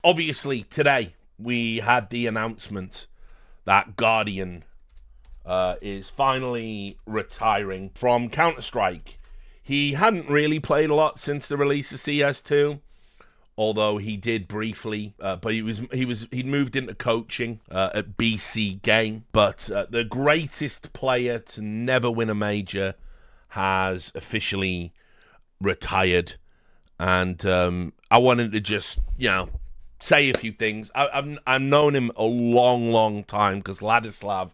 Obviously, today we had the announcement that Guardian is finally retiring from Counter-Strike. He hadn't really played a lot since the release of CS2, although he did briefly. But he'd moved into coaching at BC Game. But the greatest player to never win a major has officially retired, and I wanted to just say a few things. I've known him a long, long time because Ladislav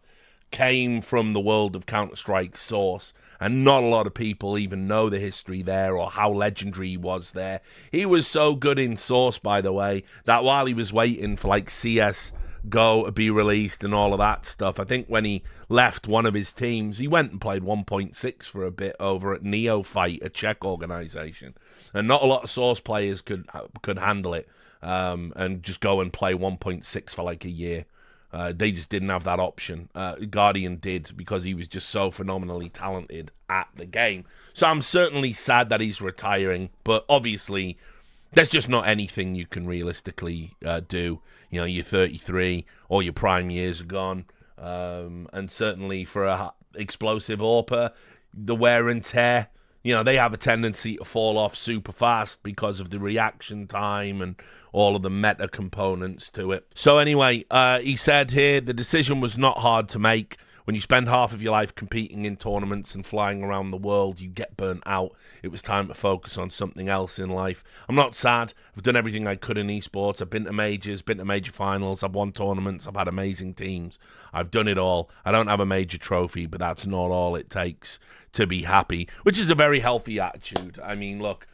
came from the world of Counter-Strike Source, and not a lot of people even know the history there or how legendary he was there. He was so good in Source, by the way, that while he was waiting for like CS Go to be released and all of that stuff, I think when he left one of his teams, he went and played 1.6 for a bit over at Neophyte, a Czech organization, and not a lot of Source players could handle it. And just go and play 1.6 for like a year. They just didn't have that option. Guardian did, because he was just so phenomenally talented at the game. So I'm certainly sad that he's retiring, but obviously there's just not anything you can realistically do. You're 33, all your prime years are gone. And certainly for a explosive AWPer, the wear and tear, they have a tendency to fall off super fast because of the reaction time and all of the meta components to it. So anyway, he said here, the decision was not hard to make. When you spend half of your life competing in tournaments and flying around the world, you get burnt out. It was time to focus on something else in life. I'm not sad. I've done everything I could in esports. I've been to majors, been to major finals. I've won tournaments. I've had amazing teams. I've done it all. I don't have a major trophy, but that's not all it takes to be happy, which is a very healthy attitude. I mean, look,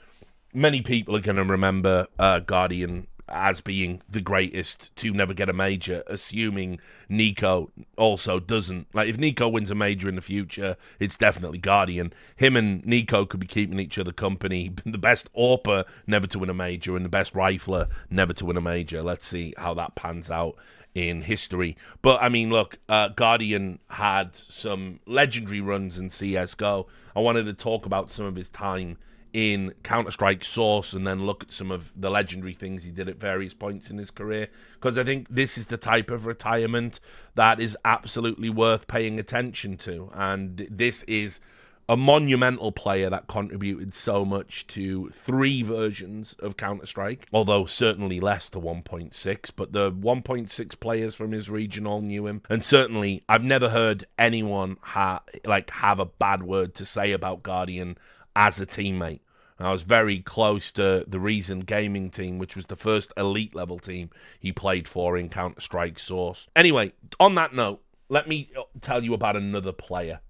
many people are going to remember Guardian as being the greatest to never get a major, assuming Nico also doesn't. Like, if Nico wins a major in the future, it's definitely Guardian. Him and Nico could be keeping each other company. The best AWPer never to win a major, and the best rifler never to win a major. Let's see how that pans out in history. But I mean, look, Guardian had some legendary runs in CSGO. I wanted to talk about some of his time in Counter-Strike Source and then look at some of the legendary things he did at various points in his career, because I think this is the type of retirement that is absolutely worth paying attention to. And this is a monumental player that contributed so much to 3 versions of Counter-Strike, although certainly less to 1.6, but the 1.6 players from his region all knew him. And certainly I've never heard anyone have a bad word to say about Guardian as a teammate. I was very close to the Reason Gaming team, which was the first elite level team he played for in Counter-Strike Source. Anyway, on that note, let me tell you about another player,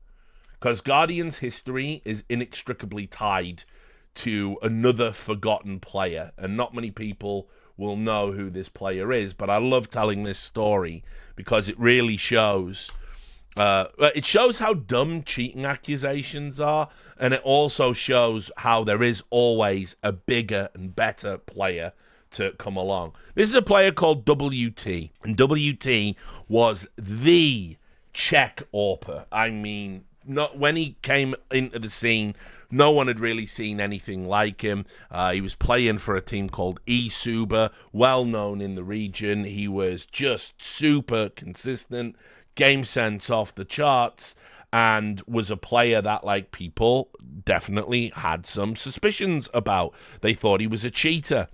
because Guardian's history is inextricably tied to another forgotten player, and not many people will know who this player is, but I love telling this story because it really shows how dumb cheating accusations are, and it also shows how there is always a bigger and better player to come along. This is a player called WT, and WT was the Czech AWPer. I mean, when he came into the scene, no one had really seen anything like him. He was playing for a team called eSuber, well known in the region. He was just super consistent, game sense off the charts, and was a player that people definitely had some suspicions about. They thought he was a cheater.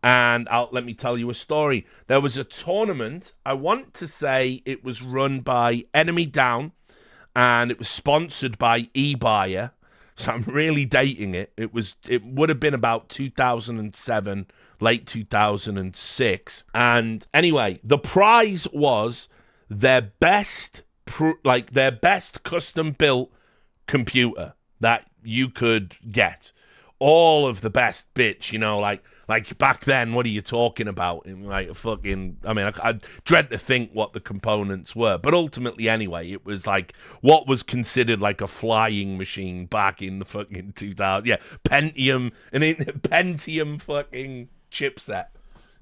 And let me tell you a story. There was a tournament, I want to say it was run by Enemy Down, and it was sponsored by eBuyer. So I'm really dating it. It would have been about 2007, late 2006. And anyway, the prize was their best custom built computer that you could get. All of the best bits, like back then, what are you talking about? I dread to think what the components were, but ultimately anyway, it was like what was considered like a flying machine back in the fucking 2000, Pentium fucking chipset.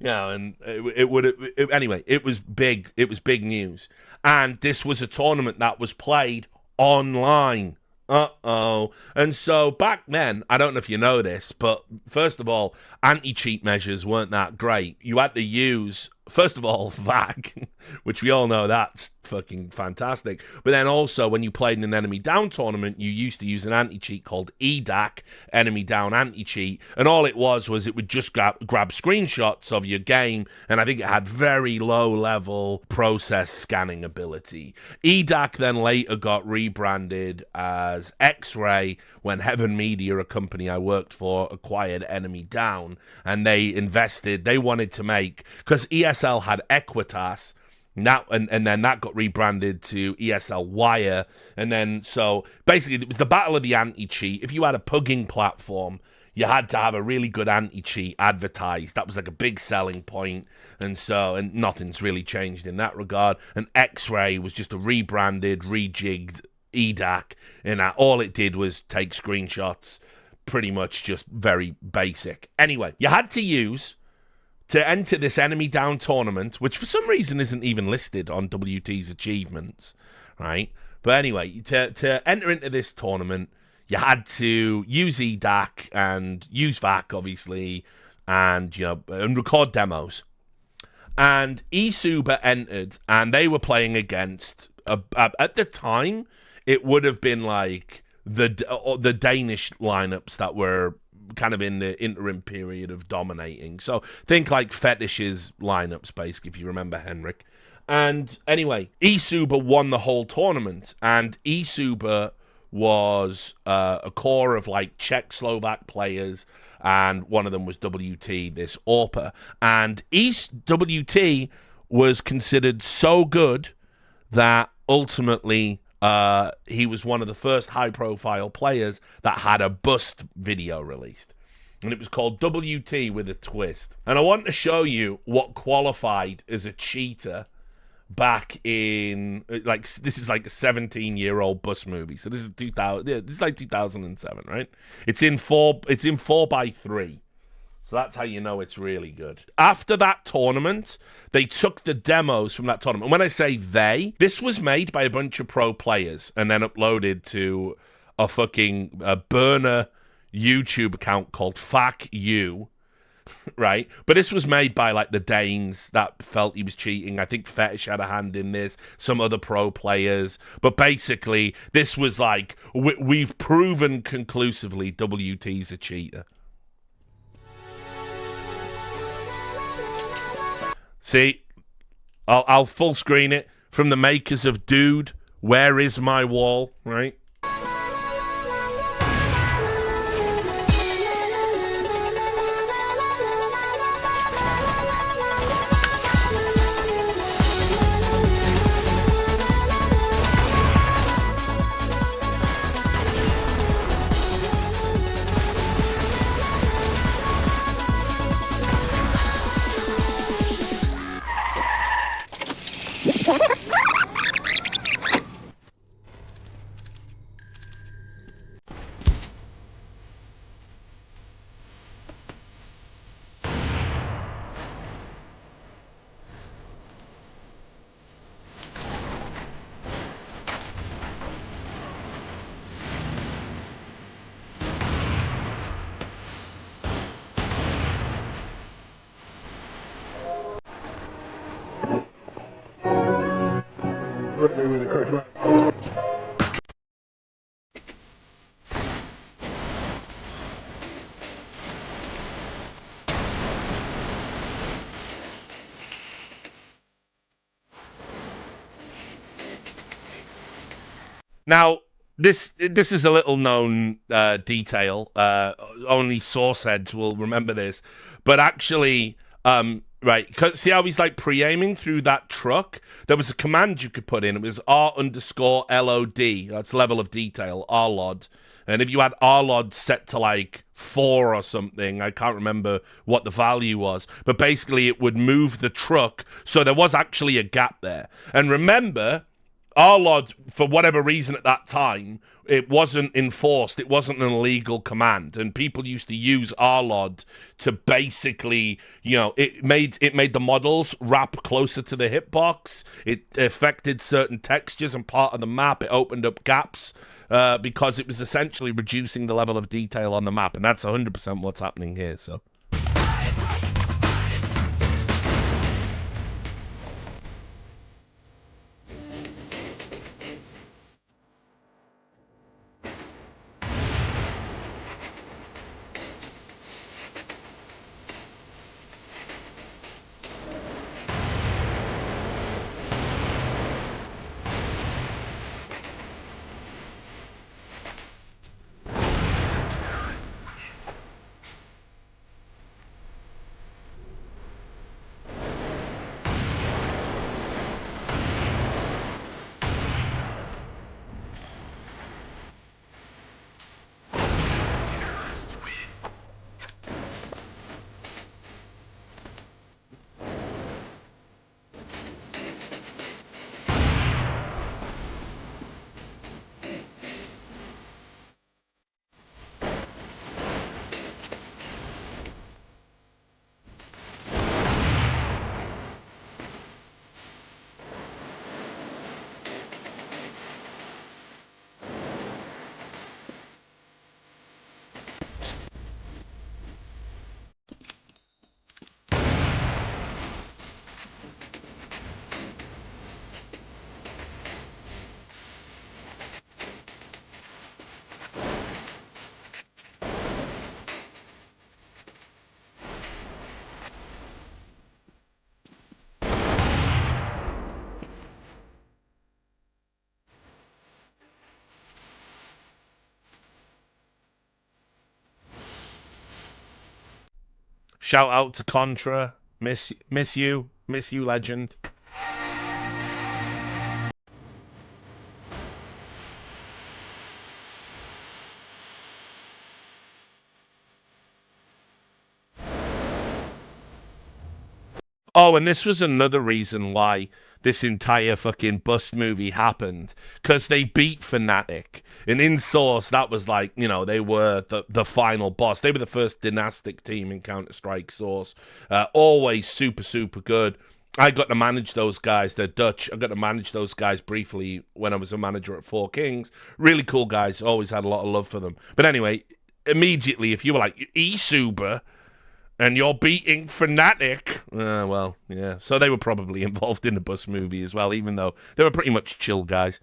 And it was big. It was big news. And this was a tournament that was played online Uh-oh. And so back then, I don't know if you know this, but first of all, anti-cheat measures weren't that great. You had to use, first of all, VAC, which we all know that's fucking fantastic. But then also, when you played in an enemy down tournament, you used to use an anti-cheat called EDAC, enemy down anti-cheat. And all it was it would just grab screenshots of your game, and I think it had very low-level process scanning ability. EDAC then later got rebranded as X-Ray when Heaven Media, a company I worked for, acquired Enemy Down, and they wanted to make, because ESL had Equitas, and then that got rebranded to ESL Wire, and then so basically it was the battle of the anti-cheat. If you had a pugging platform, you had to have a really good anti-cheat advertised. That was like a big selling point, and nothing's really changed in that regard. And X-Ray was just a rebranded, rejigged EDAC, and all it did was take screenshots, pretty much just very basic. Anyway, you had to use to enter this enemy down tournament, which for some reason isn't even listed on WT's achievements, right? But anyway, to enter into this tournament, you had to use EDAC and use VAC, obviously, and and record demos. And eSuper entered, and they were playing against at the time it would have been like the Danish lineups that were kind of in the interim period of dominating. So think like Fetish's lineups, basically, if you remember Henrik. And anyway, eSuper won the whole tournament, and eSuper was a core of like Czech Slovak players, and one of them was WT, this AWPer. And WT was considered so good that ultimately he was one of the first high-profile players that had a bust video released. And it was called WT with a twist. And I want to show you what qualified as a cheater back in, like, this is like a 17-year-old bus movie. So this is 2000. Yeah, this is like 2007, right? It's in 4x3. So that's how you know it's really good. After that tournament, they took the demos from that tournament. When I say they, this was made by a bunch of pro players and then uploaded to a fucking burner YouTube account called Fuck You, right? But this was made by like the Danes that felt he was cheating. I think Fetish had a hand in this, some other pro players. But basically, this was like, we've proven conclusively WT's a cheater. See, I'll full screen it from the makers of Dude, Where Is My Wall, right? Now, this is a little known detail. Only sourceheads will remember this. But actually, right, see how he's like pre-aiming through that truck? There was a command you could put in. It was R_LOD. That's level of detail, RLOD. And if you had RLOD set to like 4 or something, I can't remember what the value was, but basically it would move the truck. So there was actually a gap there. And remember, RLOD, for whatever reason at that time, it wasn't enforced. It wasn't an illegal command, and people used to use RLOD to basically, it made the models wrap closer to the hitbox. It affected certain textures and part of the map. It opened up gaps because it was essentially reducing the level of detail on the map, and that's 100% what's happening here. So. Shout out to Contra. Miss you, legend. Oh, and this was another reason why this entire fucking bust movie happened, because they beat Fnatic. And in Source, that was like, you know, they were the final boss. They were the first dynastic team in Counter-Strike Source. Always super, super good. I got to manage those guys. They're Dutch. I got to manage those guys briefly when I was a manager at Four Kings. Really cool guys. Always had a lot of love for them. But anyway, immediately, if you were like, E-Super... and you're beating Fnatic. Well, yeah. So they were probably involved in the bus movie as well, even though they were pretty much chill guys.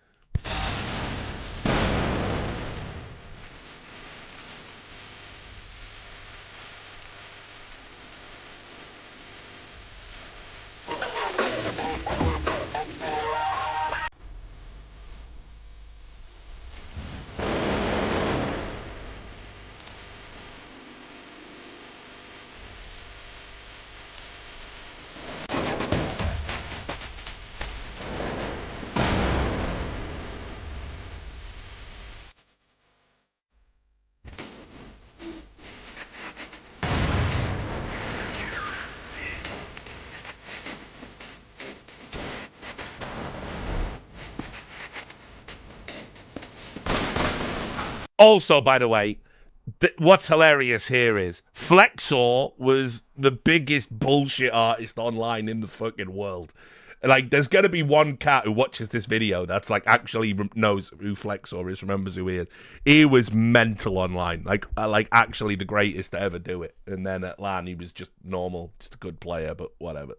Also, by the way, what's hilarious here is Flexor was the biggest bullshit artist online in the fucking world. Like, there's gonna be one cat who watches this video that's like actually knows who Flexor is, remembers who he is. He was mental online, like actually the greatest to ever do it. And then at LAN, he was just normal, just a good player, but whatever.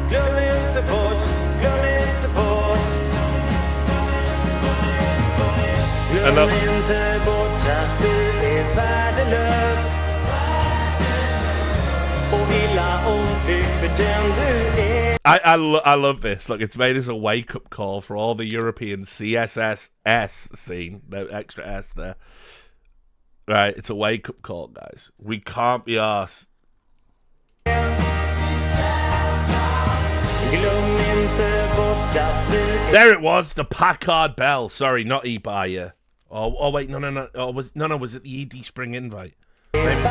You're in the porch, I love this. Look, it's made as a wake-up call for all the European CSS scene. The extra S there. Right, it's a wake-up call, guys. We can't be arsed. There it was, the Packard Bell. Sorry, not e-buyer. Oh wait, no. Oh, was it the ED Spring Invite? Maybe.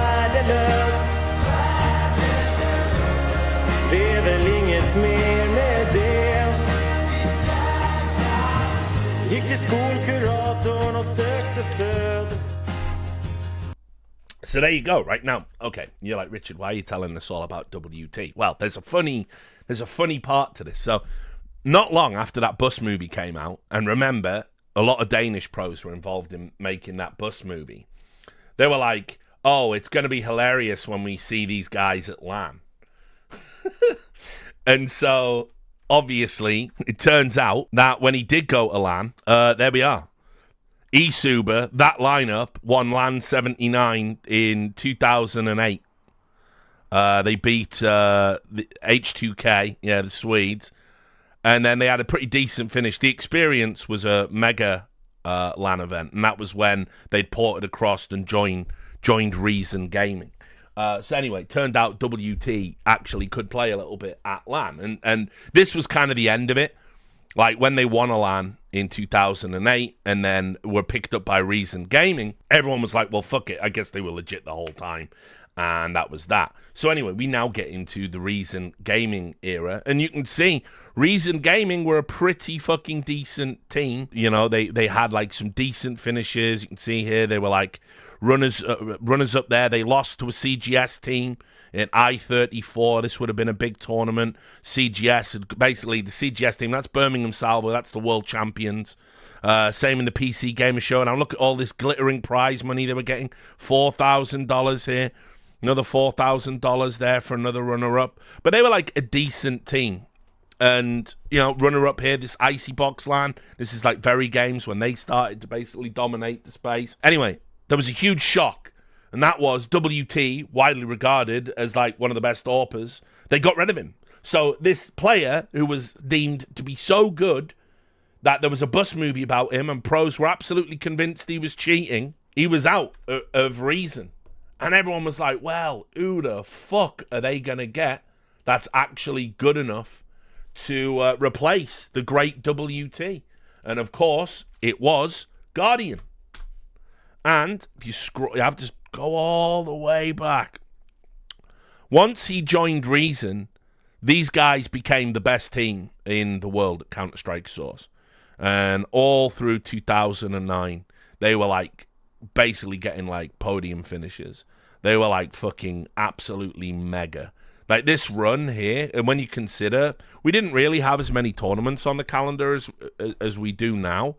So there you go, right now. Okay, you're like, Richard, why are you telling us all about WT? Well, there's a funny part to this. So, not long after that Bus movie came out, and remember, a lot of Danish pros were involved in making that Bus movie. They were like, oh, it's going to be hilarious when we see these guys at LAN. And so, obviously, it turns out that when he did go to LAN, there we are. eSuber, that lineup, won LAN 79 in 2008. They beat the H2K, the Swedes. And then they had a pretty decent finish. The Experience was a mega LAN event, and that was when they'd ported across and joined Reason Gaming. So anyway, it turned out WT actually could play a little bit at LAN. And this was kind of the end of it. Like, when they won a LAN in 2008 and then were picked up by Reason Gaming, everyone was like, well, fuck it. I guess they were legit the whole time. And that was that. So anyway, we now get into the Reason Gaming era. And you can see Reason Gaming were a pretty fucking decent team. You know, they had, like, some decent finishes. You can see here they were, like, runners up there. They lost to a CGS team in I-34. This would have been a big tournament. CGS, basically the CGS team, that's Birmingham Salvo, that's the world champions. Same in the PC Gamer Show. And look at all this glittering prize money they were getting. $4,000 here. Another $4,000 there for another runner-up. But they were like a decent team. And, you know, runner-up here, this Icy Box LAN. This is like Very Games when they started to basically dominate the space. Anyway, there was a huge shock. And that was WT, widely regarded as like one of the best AWPers. They got rid of him. So this player who was deemed to be so good that there was a Bus movie about him and pros were absolutely convinced he was cheating, he was out of Reason. And everyone was like, well, who the fuck are they going to get that's actually good enough to replace the great WT? And of course, it was Guardian. And if you scroll, you have to go all the way back. Once he joined Reason, these guys became the best team in the world at Counter-Strike Source. And all through 2009, they were like basically getting like podium finishes. They were like fucking absolutely mega. Like this run here, and when you consider, we didn't really have as many tournaments on the calendar as we do now.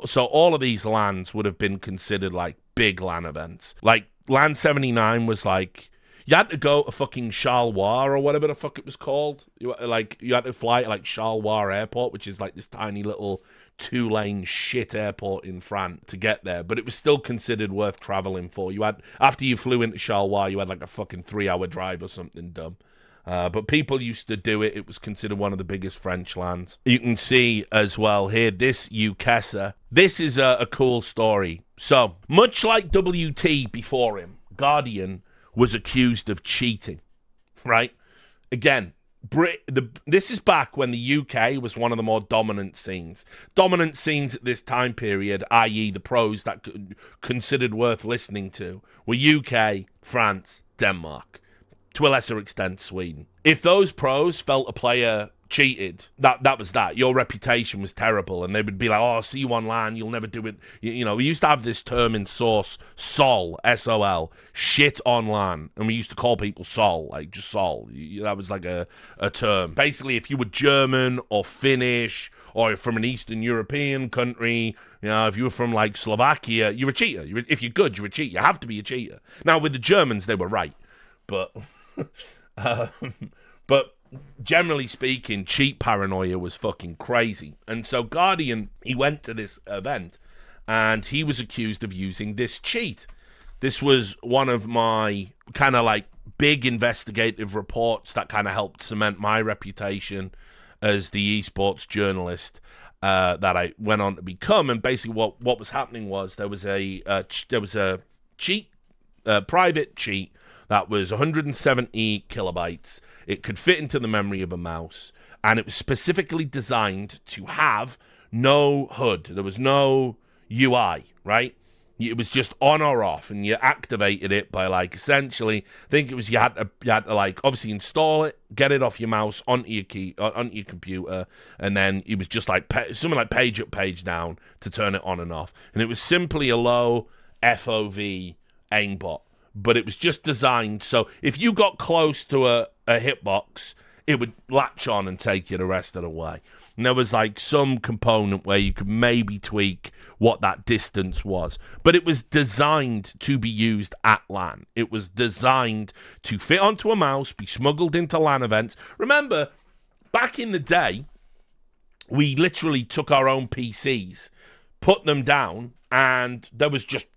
So all of these LANs would have been considered like big LAN events. Like LAN 79 was like, you had to go to fucking Charleroi or whatever the fuck it was called. You had to fly to like Charleroi Airport, which is like this tiny little 2-lane shit airport in France to get there. But it was still considered worth traveling for. After you flew into Charleroi, you had like a fucking 3-hour drive or something dumb. But people used to do it. It was considered one of the biggest French LANs. You can see as well here, this Ukesa. This is a cool story. So, much like WT before him, Guardian was accused of cheating, right? Again, this is back when the UK was one of the more dominant scenes. Dominant scenes at this time period, i.e. the pros that considered worth listening to, were UK, France, Denmark. To a lesser extent, Sweden. If those pros felt a player cheated, that was that. Your reputation was terrible, and they would be like, oh, see you on LAN, you'll never do it. You know, we used to have this term in Source, SOL, S-O-L, shit on LAN, and we used to call people SOL, like just SOL. That was like a term. Basically, if you were German or Finnish or from an Eastern European country, you know, if you were from like Slovakia, you're a cheater. If you're good, you're a cheater. You have to be a cheater. Now, with the Germans, they were right, but but generally speaking, cheat paranoia was fucking crazy. And so Guardian, he went to this event and he was accused of using this cheat. This was one of my kind of like big investigative reports that kind of helped cement my reputation as the esports journalist that I went on to become. And basically, what was happening was there was a cheat, private cheat that was 170 kilobytes. It could fit into the memory of a mouse, and it was specifically designed to have no HUD. There was no UI, right? It was just on or off, and you activated it by like essentially. I think it was you had to like obviously install it, get it off your mouse onto your computer, and then it was just like something like page up, page down to turn it on and off. And it was simply a low FOV aimbot, but it was just designed so if you got close to a hitbox, it would latch on and take you the rest of the way. And there was like some component where you could maybe tweak what that distance was. But it was designed to be used at LAN. It was designed to fit onto a mouse, be smuggled into LAN events. Remember, back in the day, we literally took our own PCs, put them down, and there was just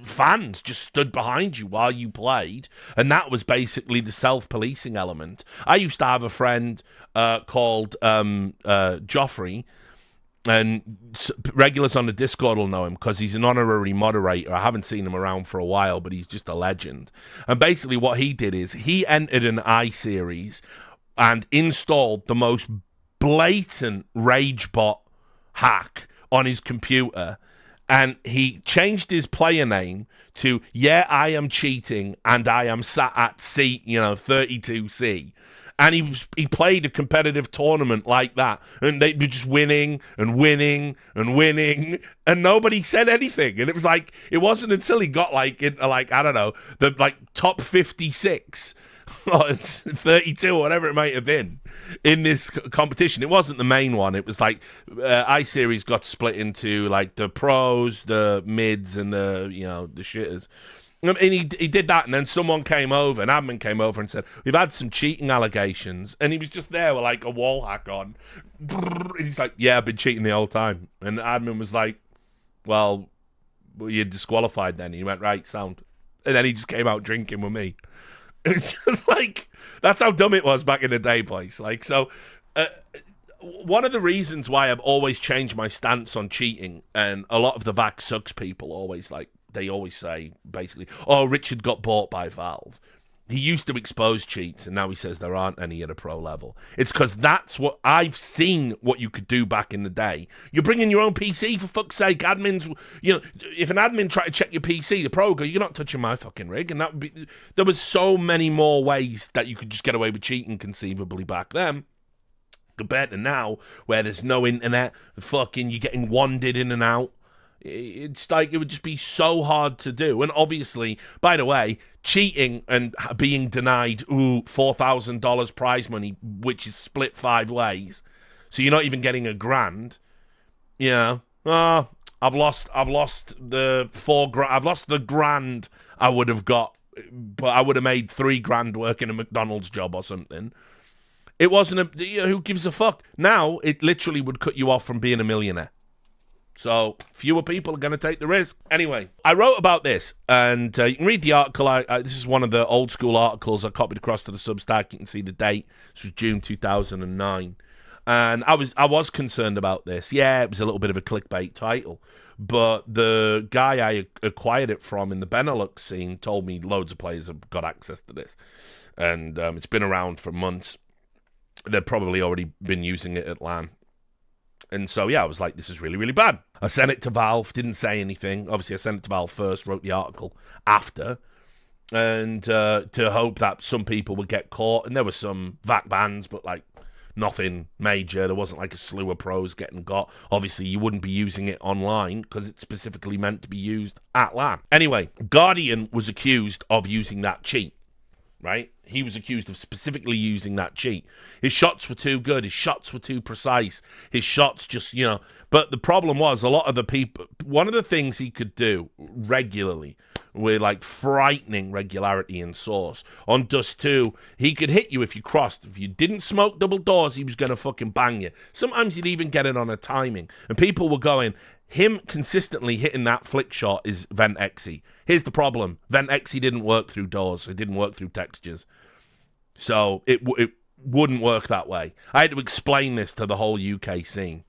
fans just stood behind you while you played, and that was basically the self-policing element. I used to have a friend called Joffrey, and regulars on the Discord will know him because he's an honorary moderator. I haven't seen him around for a while, but he's just a legend. And basically what he did is he entered an iSeries and installed the most blatant rage bot hack on his computer. And he changed his player name to, yeah, I am cheating, and I am sat at seat, 32C. And he played a competitive tournament like that. And they were just winning and winning and winning. And nobody said anything. And it was like, it wasn't until he got into I don't know, the top 56 or 32 or whatever it might have been in this competition. It wasn't the main one. It was like iSeries got split into like the pros, the mids, and the shitters. And he did that, and then someone came over, an admin came over and said, we've had some cheating allegations. And he was just there with like a wall hack on. And he's like, yeah, I've been cheating the whole time. And the admin was like, well you're disqualified then. And he went, right, sound. And then he just came out drinking with me. It's just like, that's how dumb it was back in the day, boys. One of the reasons why I've always changed my stance on cheating, and a lot of the Vax Sucks people always they always say, basically, oh, Richard got bought by Valve. He used to expose cheats, and now he says there aren't any at a pro level. It's because that's what I've seen what you could do back in the day. You're bringing your own PC, for fuck's sake. Admins, if an admin tried to check your PC, the pro go, you're not touching my fucking rig. And that would be, there was so many more ways that you could just get away with cheating conceivably back then, compared to now, where there's no internet, fucking you're getting wanded in and out. It's like it would just be so hard to do. And obviously, by the way, cheating and being denied $4,000 prize money, which is split 5 ways, so you're not even getting $1,000. I've lost the $1,000 I would have got, but I would have made $3,000 working a McDonald's job or something. It wasn't who gives a fuck. Now it literally would cut you off from being a millionaire. So fewer people are going to take the risk. Anyway, I wrote about this, and you can read the article. This is one of the old school articles I copied across to the Substack. You can see the date. This was June 2009. And I was concerned about this. Yeah, it was a little bit of a clickbait title, but the guy I acquired it from in the Benelux scene told me loads of players have got access to this. And it's been around for months. They've probably already been using it at LAN. And so, yeah, I was like, this is really, really bad. I sent it to Valve, didn't say anything. Obviously, I sent it to Valve first, wrote the article after, and to hope that some people would get caught. And there were some VAC bans, but, nothing major. There wasn't, a slew of pros getting got. Obviously, you wouldn't be using it online because it's specifically meant to be used at LAN. Anyway, Guardian was accused of using that cheat, right? He was accused of specifically using that cheat. His shots were too good. His shots were too precise. His shots just, But the problem was a lot of the people... One of the things he could do regularly with, frightening regularity and source. On Dust 2, he could hit you if you crossed. If you didn't smoke double doors, he was going to fucking bang you. Sometimes he'd even get it on a timing. And people were going, him consistently hitting that flick shot is Vent Xe. Here's the problem. Vent Xe didn't work through doors. It didn't work through textures. So it wouldn't work that way. I had to explain this to the whole UK scene.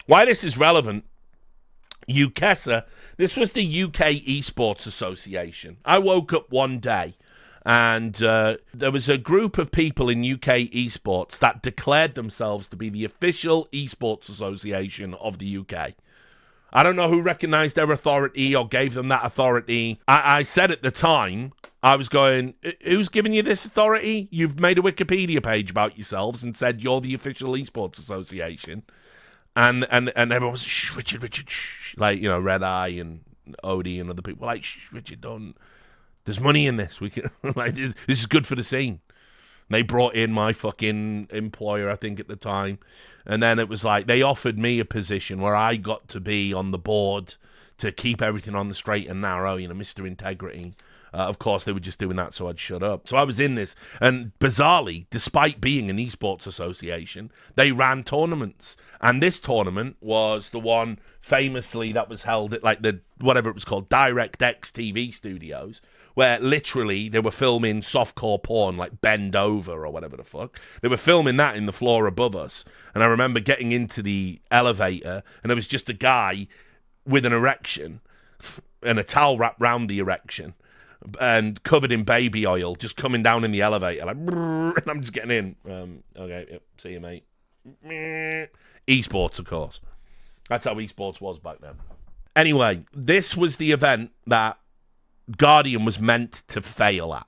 Why this is relevant, UKESA, this was the UK Esports Association. I woke up one day and there was a group of people in UK esports that declared themselves to be the official esports association of the UK. I don't know who recognized their authority or gave them that authority. I said at the time, I was going, who's giving you this authority? You've made a Wikipedia page about yourselves and said you're the official esports association. And everyone was, shh, Richard, shh. Like, you know, Red Eye and Odie and other people were like, shh, Richard, don't. There's money in this. We can like this is good for the scene. And they brought in my fucking employer, I think, at the time. And then it was like they offered me a position where I got to be on the board to keep everything on the straight and narrow, you know, Mr. Integrity. Of course, they were just doing that so I'd shut up. So I was in this. And bizarrely, despite being an esports association, they ran tournaments. And this tournament was the one famously that was held at like the, whatever it was called, DirectX TV studios, where literally they were filming softcore porn, like Bend Over or whatever the fuck. They were filming that in the floor above us. And I remember getting into the elevator, and there was just a guy with an erection and a towel wrapped round the erection and covered in baby oil, just coming down in the elevator, like, and I'm just getting in. Okay, yep, see you, mate. Esports, of course. That's how esports was back then. Anyway, this was the event that Guardian was meant to fail at,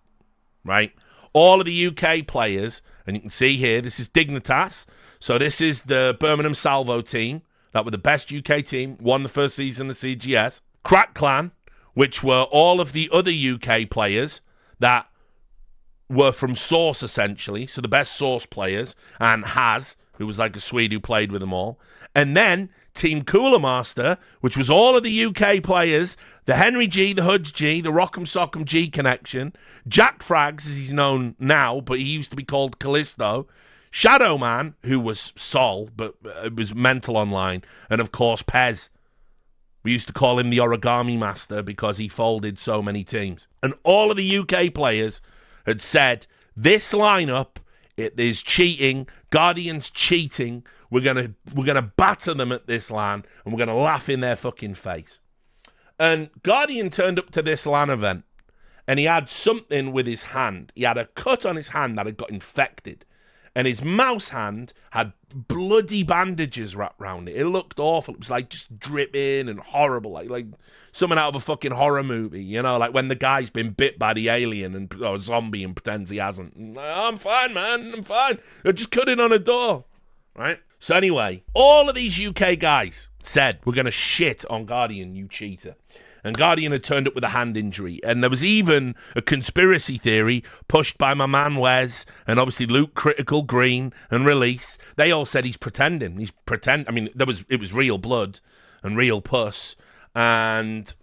right? All of the UK players, and you can see here, this is Dignitas. So this is the Birmingham Salvo team that were the best UK team, won the first season of CGS. Crack Clan, which were all of the other UK players that were from Source, essentially. So the best Source players, and Haz, who was like a Swede who played with them all. And then Team Cooler Master, which was all of the UK players, the Henry G, the Hudge G, the Rock'em Sock'em G connection, Jack Frags, as he's known now, but he used to be called Callisto, Shadow Man, who was Sol, but it was mental online, and of course Pez. We used to call him the Origami Master because he folded so many teams. And all of the UK players had said, this lineup, it is cheating, Guardian's cheating, we're gonna batter them at this LAN, and we're gonna laugh in their fucking face. And Guardian turned up to this LAN event, and he had something with his hand. He had a cut on his hand that had got infected. And his mouse hand had bloody bandages wrapped around it. It looked awful. It was like just dripping and horrible, like something out of a fucking horror movie, you know, like when the guy's been bit by the alien or zombie and pretends he hasn't. I'm fine, man. I'm fine. I just cut it on a door, right? So anyway, all of these UK guys said, we're going to shit on Guardian, you cheater. And Guardian had turned up with a hand injury. And there was even a conspiracy theory pushed by my man Wes and obviously Luke Critical Green and Release. They all said he's pretending. I mean, it was real blood and real pus. And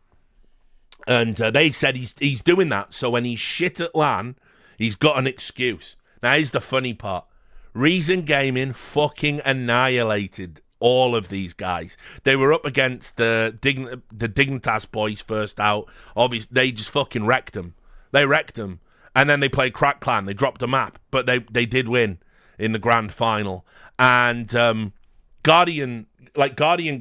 they said he's doing that. So when he's shit at LAN, he's got an excuse. Now, here's the funny part. Reason Gaming fucking annihilated all of these guys. They were up against the Dignitas boys first out. Obviously, they just fucking wrecked them. They wrecked them. And then they played Crack Clan. They dropped a map, but they did win in the grand final. And Guardian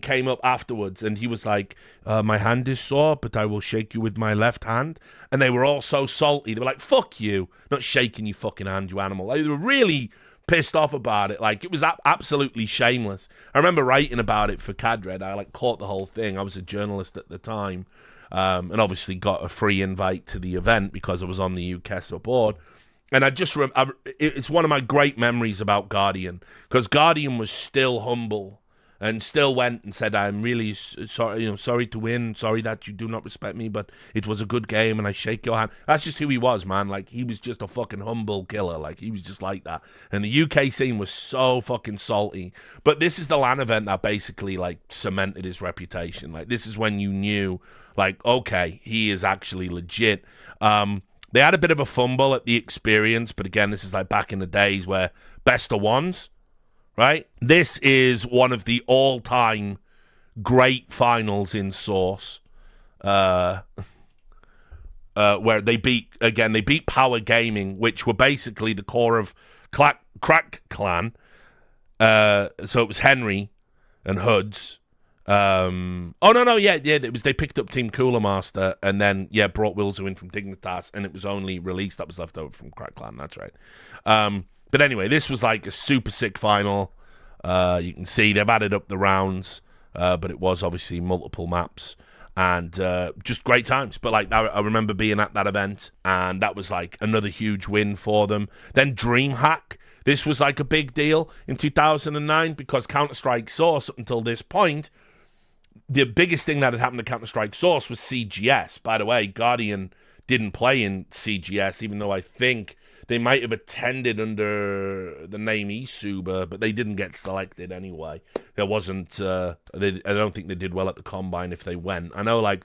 came up afterwards, and he was like, my hand is sore, but I will shake you with my left hand. And they were all so salty. They were like, fuck you. Not shaking your fucking hand, you animal. Like, they were really pissed off about it. Like, it was absolutely shameless. I remember writing about it for Cadred. I caught the whole thing. I was a journalist at the time, and obviously got a free invite to the event because I was on the UKESA board. And it's one of my great memories about Guardian, because Guardian was still humble and still went and said, I'm really sorry, sorry to win, sorry that you do not respect me, but it was a good game and I shake your hand. That's just who he was, man. Like, he was just a fucking humble killer. Like, he was just like that. And the UK scene was so fucking salty. But this is the LAN event that basically, like, cemented his reputation. Like, this is when you knew, like, okay, he is actually legit. They had a bit of a fumble at the experience, but again, this is like back in the days where best of ones, right? This is one of the all-time great finals in Source, where they beat Power Gaming, which were basically the core of Crack Clan. So it was Henry and Hoods. They picked up Team Cooler Master and then brought Wilzu in from Dignitas, and it was only released that was left over from Crack Clan. That's right. But anyway, this was like a super sick final. You can see they've added up the rounds, but it was obviously multiple maps and just great times. But like I remember being at that event, and that was like another huge win for them. Then DreamHack. This was like a big deal in 2009 because Counter-Strike Source, up until this point, the biggest thing that had happened to Counter-Strike Source was CGS. By the way, Guardian didn't play in CGS, even though I think they might have attended under the name eSuber, but they didn't get selected anyway. There wasn't. I don't think they did well at the Combine if they went. I know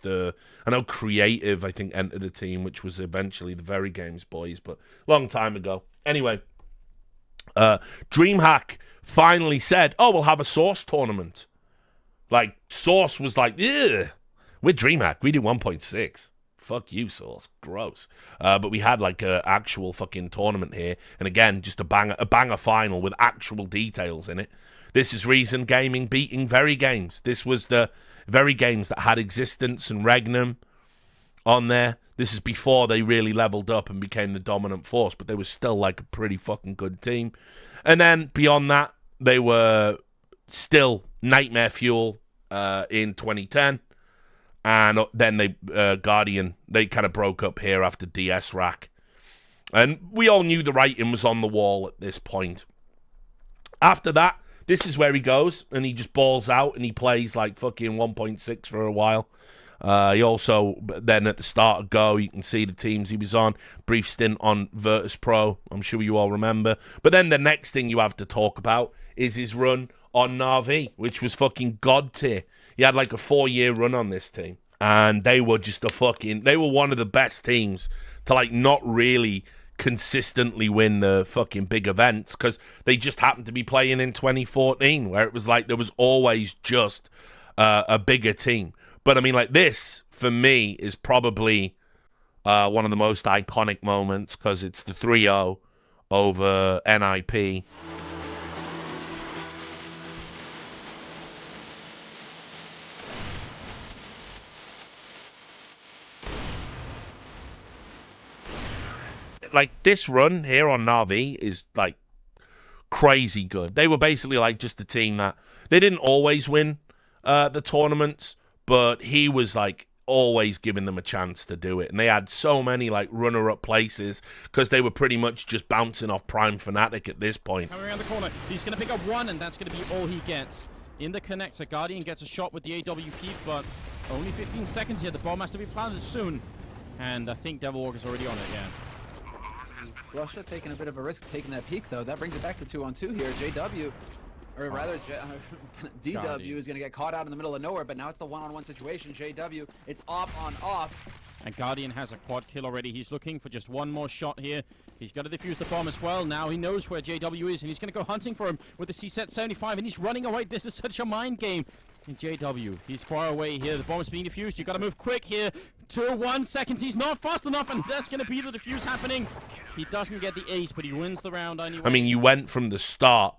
Creative, I think, entered a team, which was eventually the Very Games boys, but long time ago. Anyway. DreamHack finally said, we'll have a Source tournament. Like, Source was like, we're DreamHack. We do 1.6. Fuck you, Source. Gross. But we had, like, an actual fucking tournament here. And again, just a banger final with actual details in it. This is Reason Gaming beating Very Games. This was the Very Games that had Existence and Regnum on there. This is before they really leveled up and became the dominant force, but they were still like a pretty fucking good team. And then beyond that, they were still Nightmare Fuel in 2010. And then Guardian, they kind of broke up here after DS Rack. And we all knew the writing was on the wall at this point. After that, this is where he goes, and he just balls out, and he plays like fucking 1.6 for a while. He also, then at the start of Go, you can see the teams he was on. Brief stint on Virtus Pro, I'm sure you all remember. But then the next thing you have to talk about is his run on Na'Vi, which was fucking god tier. He had like a 4-year run on this team. And they were just they were one of the best teams to like not really consistently win the fucking big events, because they just happened to be playing in 2014, where it was like there was always just a bigger team. But I mean, like, this, for me, is probably one of the most iconic moments, because it's the 3-0 over NIP. Like, this run here on Na'Vi is, like, crazy good. They were basically, like, just a team that... They didn't always win the tournaments, but he was, like, always giving them a chance to do it. And they had so many, like, runner-up places because they were pretty much just bouncing off Prime Fnatic at this point. Coming around the corner, he's going to pick up one, and that's going to be all he gets. In the connector, Guardian gets a shot with the AWP, but only 15 seconds here. The bomb has to be planted soon. And I think Devil Walker's already on it, yeah. Russia taking a bit of a risk taking that peak, though. That brings it back to 2-on-2 here. JW, or rather, DW is going to get caught out in the middle of nowhere, but now it's the one-on-one situation. JW, it's off on off. And Guardian has a quad kill already. He's looking for just one more shot here. He's got to defuse the bomb as well. Now he knows where JW is, and he's going to go hunting for him with the CZ 75, and he's running away. This is such a mind game. And JW, he's far away here. The bomb is being defused. You got to move quick here. 1 second. He's not fast enough, and that's going to be the defuse happening. He doesn't get the ace, but he wins the round anyway. I mean, you went from the start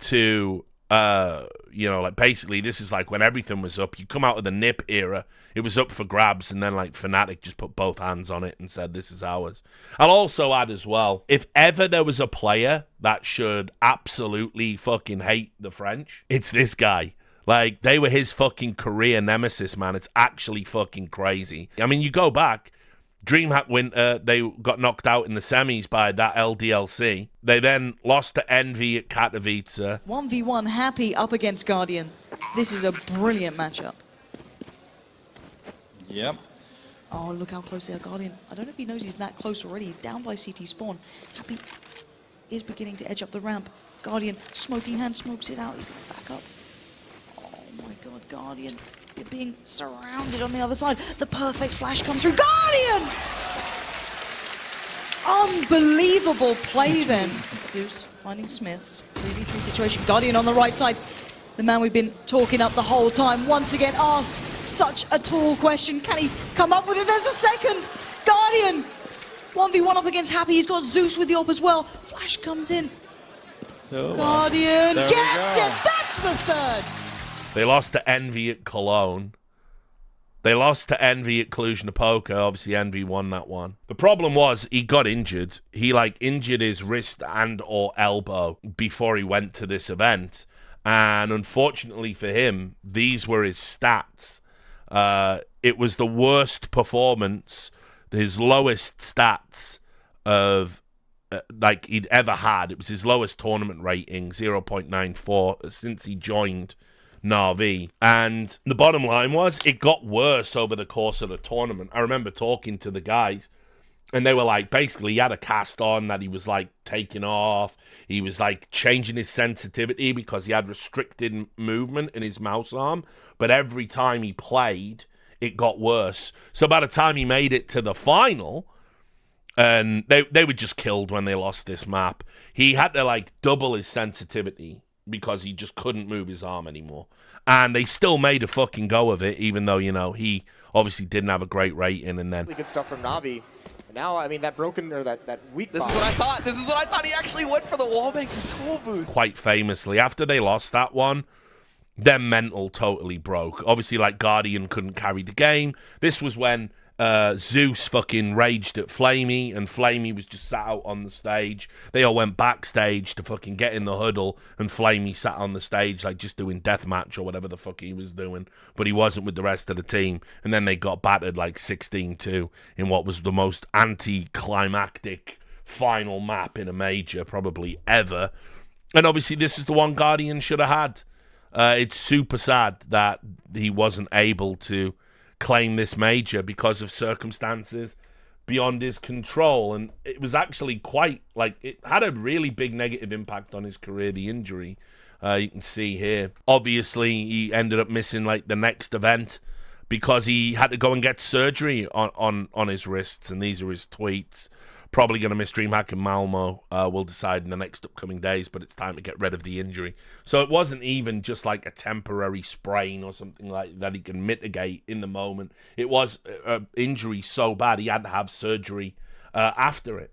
to, you know, like, basically this is like when everything was up. You come out of the NIP era, it was up for grabs, and then like Fnatic just put both hands on it and said, this is ours. I'll also add as well, if ever there was a player that should absolutely fucking hate the French, it's this guy. Like, they were his fucking career nemesis, man. It's actually fucking crazy. I mean, you go back, DreamHack Winter, they got knocked out in the semis by that LDLC. They then lost to Envy at Katowice. 1v1 Happy up against Guardian. This is a brilliant matchup. Yep. Oh, look how close they are, Guardian. I don't know if he knows he's that close already. He's down by CT spawn. Happy is beginning to edge up the ramp. Guardian, smoking hand, smokes it out. He's back up. Oh my god, Guardian. You're being surrounded on the other side. The perfect flash comes through. Guardian! Unbelievable play then. Zeus finding Smiths. 3v3 situation. Guardian on the right side. The man we've been talking up the whole time, once again asked such a tall question. Can he come up with it? There's a second. Guardian, 1v1 up against Happy. He's got Zeus with the op as well. Flash comes in. Guardian gets it. That's the third. They lost to Envy at Cologne. They lost to Envy at Cluj-Napoca. Obviously, Envy won that one. The problem was he got injured. He injured his wrist and or elbow before he went to this event. And unfortunately for him, these were his stats. It was the worst performance, his lowest stats of he'd ever had. It was his lowest tournament rating, 0.94, since he joined Na'Vi. And the bottom line was, it got worse over the course of the tournament. I remember talking to the guys, and they were like, basically, he had a cast on that he was taking off. He was changing his sensitivity because he had restricted movement in his mouse arm. But every time he played, it got worse. So by the time he made it to the final, and they were just killed when they lost this map. He had to double his sensitivity because he just couldn't move his arm anymore. And they still made a fucking go of it, even though, he obviously didn't have a great rating. And then really good stuff from Na'Vi. Now, I mean, that broken, or that weak This is what I thought. This is what I thought. He actually went for the wallbang tool booth. Quite famously, after they lost that one, their mental totally broke. Obviously, Guardian couldn't carry the game. This was when Zeus fucking raged at Flamey, and Flamey was just sat out on the stage. They all went backstage to fucking get in the huddle, and Flamey sat on the stage just doing deathmatch or whatever the fuck he was doing, but he wasn't with the rest of the team. And then they got battered 16-2 in what was the most anti-climactic final map in a major probably ever. And obviously this is the one Guardian should have had. It's super sad that he wasn't able to claim this major because of circumstances beyond his control. And it was actually quite it had a really big negative impact on his career, the injury. You can see here, obviously he ended up missing the next event because he had to go and get surgery on his wrists. And these are his tweets. Probably going to miss DreamHack and Malmo. We'll decide in the next upcoming days, but it's time to get rid of the injury. So it wasn't even just a temporary sprain or something that he can mitigate in the moment. It was an injury so bad he had to have surgery after it.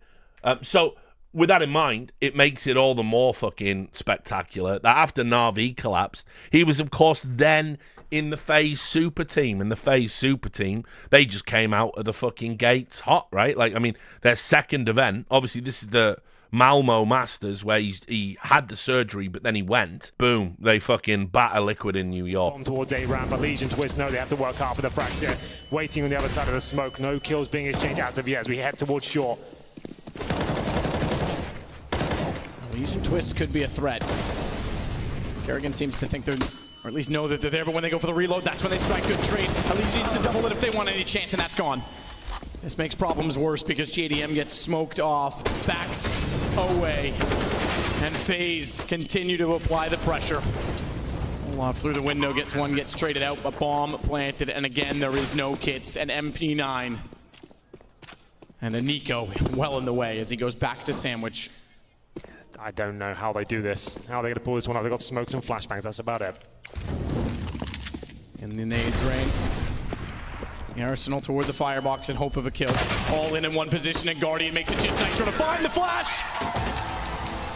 So with that in mind, it makes it all the more fucking spectacular that after Na'Vi collapsed, he was, of course, then in the FaZe Superteam. And the FaZe Superteam, they just came out of the fucking gates hot, right? Their second event, obviously this is the Malmo Masters where he had the surgery, but then he went. Boom, they fucking batter Liquid in New York. On towards A-Ram, but Legion Twist know they have to work hard for the frags here. Waiting on the other side of the smoke. No kills being exchanged out of yet as we head towards shore. Legion Twist could be a threat. Kerrigan seems to think they're, or at least know that they're there, but when they go for the reload, that's when they strike. Good trade. Legion needs to double it if they want any chance, and that's gone. This makes problems worse because JDM gets smoked off, backed away, and FaZe continue to apply the pressure. Olaf through the window, gets one, gets traded out, a bomb planted, and again there is no kits, an MP9. And a Nico well in the way as he goes back to Sandwich. I don't know how they do this. How are they going to pull this one out? They've got smokes and flashbangs, that's about it. In the nades rain. The Arsenal toward the firebox in hope of a kill. All in one position, and Guardian makes it just Nitro to find the flash!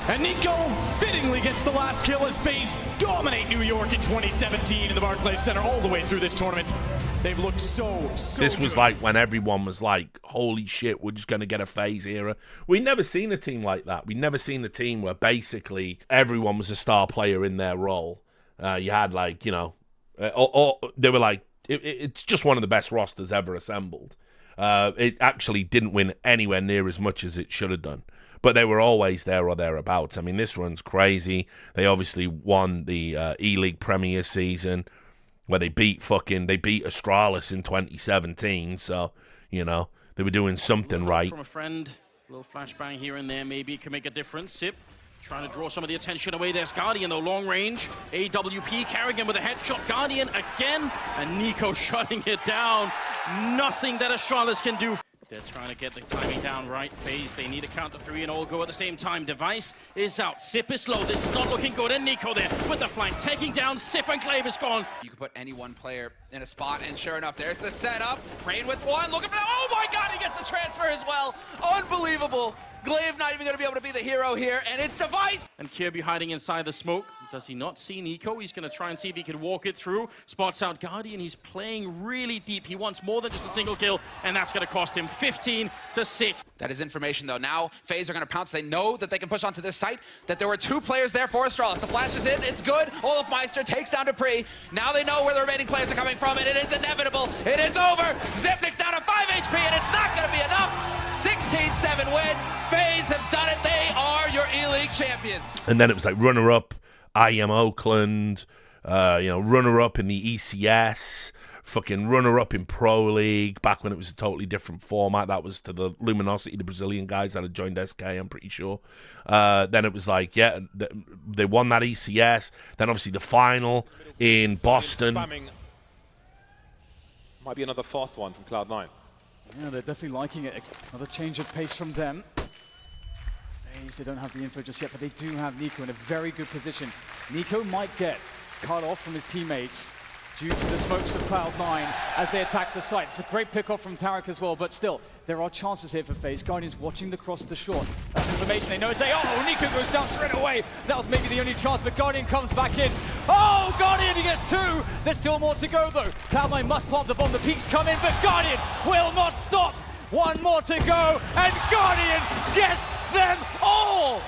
And Nico fittingly gets the last kill as FaZe dominate New York in 2017 in the Barclays Center all the way through this tournament. They've looked so This was good. when everyone was holy shit, we're just going to get a FaZe era. We'd never seen a team like that. We'd never seen a team where basically everyone was a star player in their role. You had they were it's just one of the best rosters ever assembled. It actually didn't win anywhere near as much as it should have done. But they were always there or thereabouts. I mean, this run's crazy. They obviously won the E-League Premier season, where they beat Astralis in 2017. So, they were doing something right. From a friend, a little flashbang here and there, maybe it can make a difference. Sip trying to draw some of the attention away. There's Guardian, though, long range. AWP, Kerrigan with a headshot. Guardian again, and Nico shutting it down. Nothing that Astralis can do. They're trying to get the timing down right. FaZe, they need a counter 3 and all go at the same time. Device is out. Sip is low. This is not looking good. And Nico there with the flank, taking down Sip, and Glaive is gone. You could put any one player in a spot, and sure enough, there's the setup. Rain with one, looking for, oh my god, he gets the transfer as well. Unbelievable. Glaive not even going to be able to be the hero here, and it's Device. And Kirby hiding inside the smoke. Does he not see Nico? He's going to try and see if he can walk it through. Spots out Guardian. He's playing really deep. He wants more than just a single kill, and that's going to cost him 15-6. That is information, though. Now, FaZe are going to pounce. They know that they can push onto this site, that there were 2 players there for Astralis. The flash is in. It's good. Olafmeister takes down Dupree. Now they know where the remaining players are coming from, and it is inevitable. It is over. Zipnik's down to 5 HP, and it's not going to be enough. 16-7 win. FaZe have done it. They are your E-League champions. And then it was like runner-up, IM Oakland, runner-up in the ECS, fucking runner-up in Pro League, back when it was a totally different format. That was to the Luminosity, the Brazilian guys that had joined SK, I'm pretty sure. Then it was like, yeah, they won that ECS. Then obviously the final in Boston. Might be another fast one from Cloud9. Yeah, they're definitely liking it. Another change of pace from them. FaZe, they don't have the info just yet, but they do have Nico in a very good position. Nico might get cut off from his teammates due to the smokes of Cloud9 as they attack the site. It's a great pick-off from Tarek as well, but still, there are chances here for FaZe. Guardians watching the cross to short. That's information they know. Say, oh, Nico goes down straight away. That was maybe the only chance, but Guardian comes back in. Oh, Guardian, he gets 2. There's still more to go, though. Cloud9 must plant the bomb. The peaks come in, but Guardian will not stop. 1 more to go, and Guardian gets them all.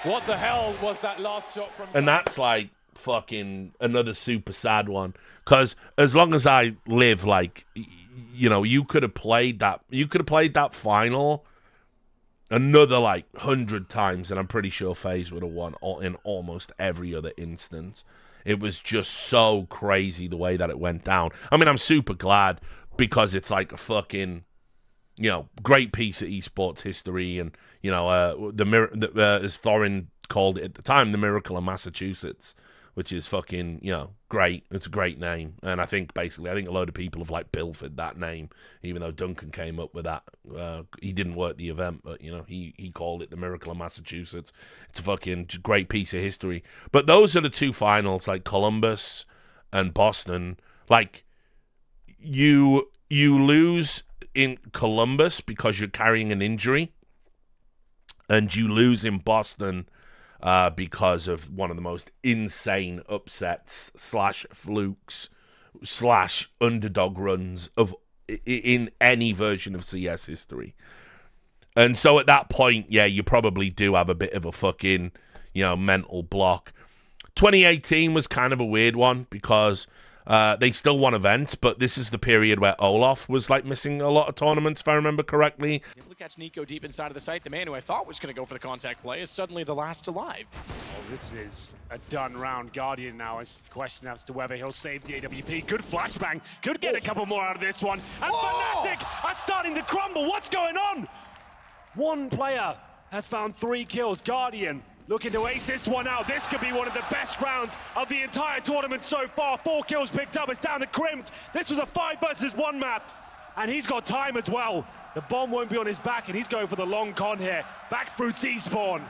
What the hell was that last shot from? And that's like fucking another super sad one, because as long as I live, like, you could have played that final another like 100 times, and I'm pretty sure FaZe would have won in almost every other instance. It was just so crazy the way that it went down. I mean, I'm super glad, because it's like a fucking, great piece of esports history, and as Thorin called it at the time, the Miracle of Massachusetts, which is fucking, great. It's a great name. And I think a load of people have like pilfered that name, even though Duncan came up with that. He didn't work the event, but he called it the Miracle of Massachusetts. It's a fucking great piece of history. But those are the 2 finals, like Columbus and Boston. Like, you lose in Columbus because you're carrying an injury, and you lose in Boston because of one of the most insane upsets / flukes / underdog runs in any version of CS history. And so at that point, yeah, you probably do have a bit of a fucking, mental block. 2018 was kind of a weird one, because they still won events, but this is the period where Olaf was like missing a lot of tournaments, if I remember correctly. Able to catch Nico deep inside of the site. The man who I thought was going to go for the contact play is suddenly the last alive. Oh, this is a done round. Guardian now is the question as to whether he'll save the AWP. Good flashbang. Could get a couple more out of this one. And Fnatic are starting to crumble. What's going on? One player has found 3 kills. Guardian looking to ace this one out. This could be one of the best rounds of the entire tournament so far. 4 kills picked up. It's down to Crims. This was a 5 versus 1 map, and he's got time as well. The bomb won't be on his back, and he's going for the long con here. Back through T-spawn.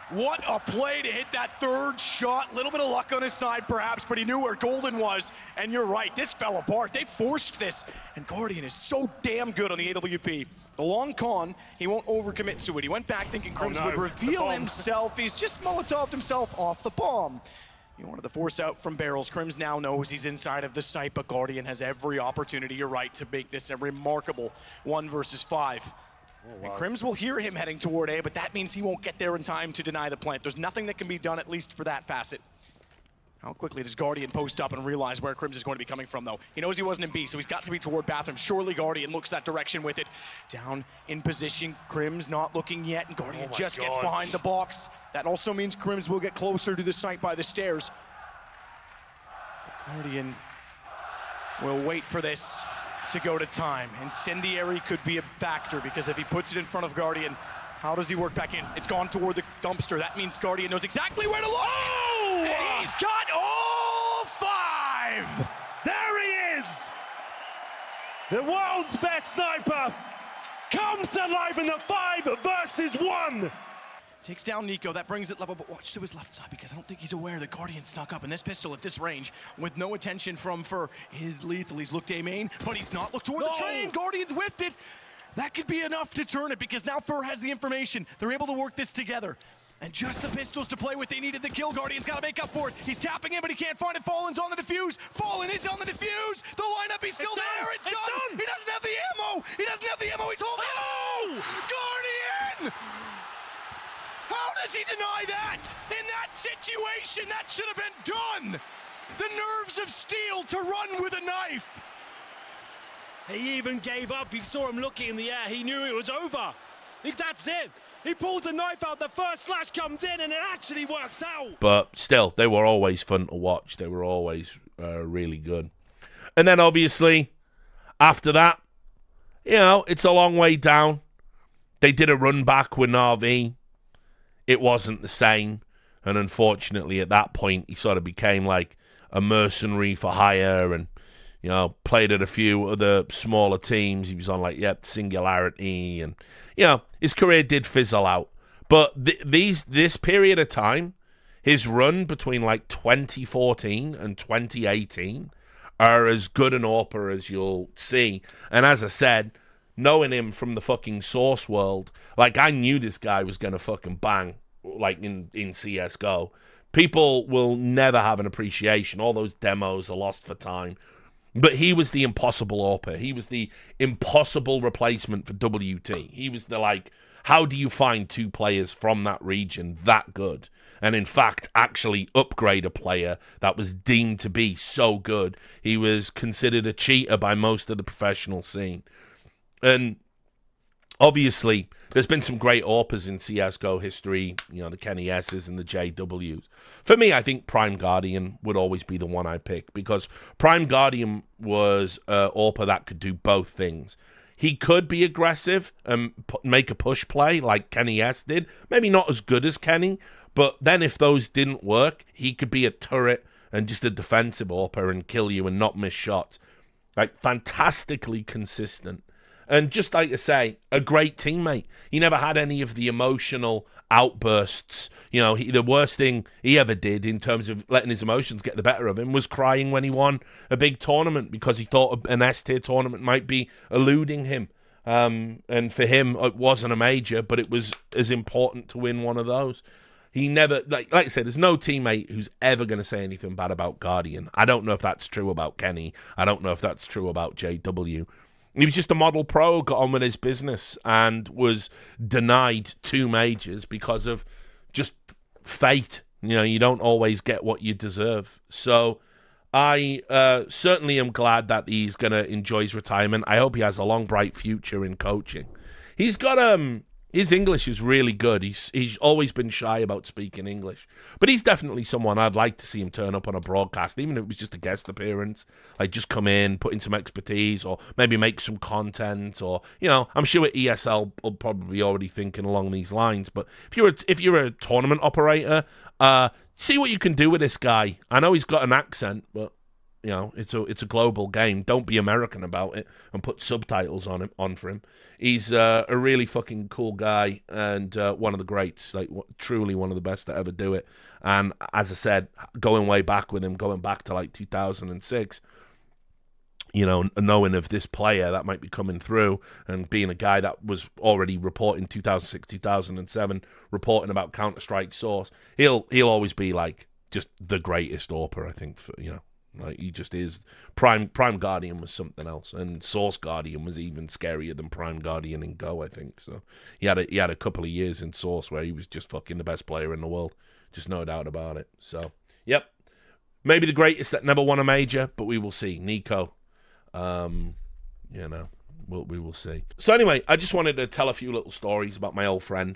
What a play to hit that 3rd shot. Little bit of luck on his side, perhaps, but he knew where Golden was. And you're right, this fell apart. They forced this, and Guardian is so damn good on the AWP. The long con, he won't overcommit to it. He went back thinking Crims would reveal himself. He's just Molotov'd himself off the bomb. He wanted to force out from barrels. Crims now knows he's inside of the site, but Guardian has every opportunity, you're right, to make this a remarkable 1 versus 5. And Crims will hear him heading toward A, but that means he won't get there in time to deny the plant. There's nothing that can be done, at least for that facet. How quickly does Guardian post up and realize where Crims is going to be coming from, though? He knows he wasn't in B, so he's got to be toward bathroom. Surely Guardian looks that direction with it. Down in position, Crims not looking yet, and Guardian just gets behind the box. That also means Crims will get closer to the site by the stairs. But Guardian will wait for this to go to time. Incendiary could be a factor, because if he puts it in front of Guardian, how does he work back in? It's gone toward the dumpster. That means Guardian knows exactly where to look. Oh! And he's got all 5. There he is! The world's best sniper comes to life in the 5 versus 1. Takes down Nico, that brings it level, but watch to his left side because I don't think he's aware that Guardian snuck up, and this pistol at this range with no attention from Fur is lethal. He's looked A main, but he's not looked toward the train. Guardian's whiffed it. That could be enough to turn it because now Fur has the information. They're able to work this together. And just the pistols to play with, they needed the kill. Guardian's got to make up for it. He's tapping in, but he can't find it. Fallen's on the defuse. Fallen is on the defuse. The lineup, he's still there. It's done. He doesn't have the ammo. He doesn't have the ammo. He's holding it. Guardian! How does he deny that? In that situation, that should have been done. The nerves of steel to run with a knife. He even gave up. He saw him looking in the air. He knew it was over. That's it. He pulls the knife out. The first slash comes in, and it actually works out. But still, they were always fun to watch. They were always really good. And then, obviously, after that, you know, it's a long way down. They did a run back with Na'Vi. It wasn't the same. And unfortunately, at that point, he sort of became like a mercenary for hire and, you know, played at a few other smaller teams. He was on like, Singularity. And, you know, his career did fizzle out. But this period of time, his run between like 2014 and 2018 are as good an AWPer as you'll see. And as I said, knowing him from the fucking Source world, like I knew this guy was going to fucking bang, like in CSGO. People will never have an appreciation. All those demos are lost for time. But he was the impossible AWPer. He was the impossible replacement for WT. He was the like, how do you find two players from that region that good? And in fact, actually upgrade a player that was deemed to be so good. He was considered a cheater by most of the professional scene. And obviously, there's been some great AWPers in CSGO history, you know, the Kenny S's and the JWs. For me, I think Prime Guardian would always be the one I pick because Prime Guardian was an AWPer that could do both things. He could be aggressive and make a push play like Kenny S did. Maybe not as good as Kenny, but then if those didn't work, he could be a turret and just a defensive AWPer and kill you and not miss shots. Like, fantastically consistent. And just like I say, a great teammate. He never had any of the emotional outbursts. You know, the worst thing he ever did in terms of letting his emotions get the better of him was crying when he won a big tournament because he thought an S-tier tournament might be eluding him. And for him, it wasn't a major, but it was as important to win one of those. He never, like I said, there's no teammate who's ever going to say anything bad about Guardian. I don't know if that's true about Kenny. I don't know if that's true about JW. He was just a model pro, got on with his business, and was denied 2 majors because of just fate. You know, you don't always get what you deserve. So I certainly am glad that he's going to enjoy his retirement. I hope he has a long, bright future in coaching. He's got his English is really good. He's always been shy about speaking English. But he's definitely someone I'd like to see him turn up on a broadcast, even if it was just a guest appearance. Like, just come in, put in some expertise, or maybe make some content, or, you know, I'm sure ESL will probably be already thinking along these lines. But if you're a tournament operator, see what you can do with this guy. I know he's got an accent, but, you know, it's a global game. Don't be American about it and put subtitles on for him. He's a really fucking cool guy and one of the greats, like truly one of the best to ever do it. And as I said, going way back with him, going back to like 2006, you know, knowing of this player that might be coming through and being a guy that was already reporting 2006, 2007, reporting about Counter-Strike Source, he'll always be like just the greatest AWPer, I think, for, you know. Like, he just is. Prime Guardian was something else, and Source Guardian was even scarier than Prime Guardian in Go, I think. So he had a couple of years in Source where he was just fucking the best player in the world, just no doubt about it. So yep, maybe the greatest that never won a major, but we will see. Nico, you know, we will see. So anyway, I just wanted to tell a few little stories about my old friend.